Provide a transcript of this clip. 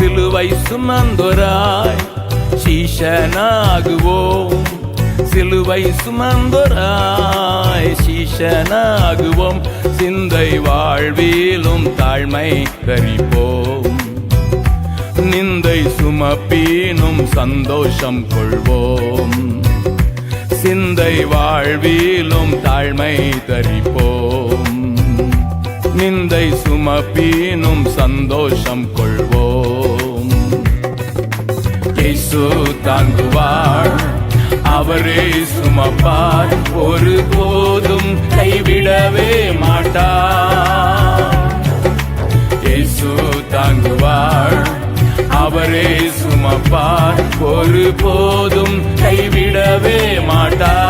சிலுவை சுமந்தோராய் சீஷனாகுவோம். சிலுவை சுமந்தோராய் சீஷனாகுவோம். சிந்தை வாழ்விலும் தாழ்மை தரிப்போம். நிந்தை சுமப்பீனும் சந்தோஷம் கொள்வோம். சிந்தை வாழ்விலும் தாழ்மை தரிப்போம். நிந்தை சுமப்பீனும் சந்தோஷம் கொள்வோம். இயேசு தாங்குவார், அவரே சுமப்பார், ஒரு போதும் கைவிடவே மாட்டார். இயேசு தாங்குவார், அவரே சுமப்பார், ஒரு போதும் கைவிடவே மாட்டார்.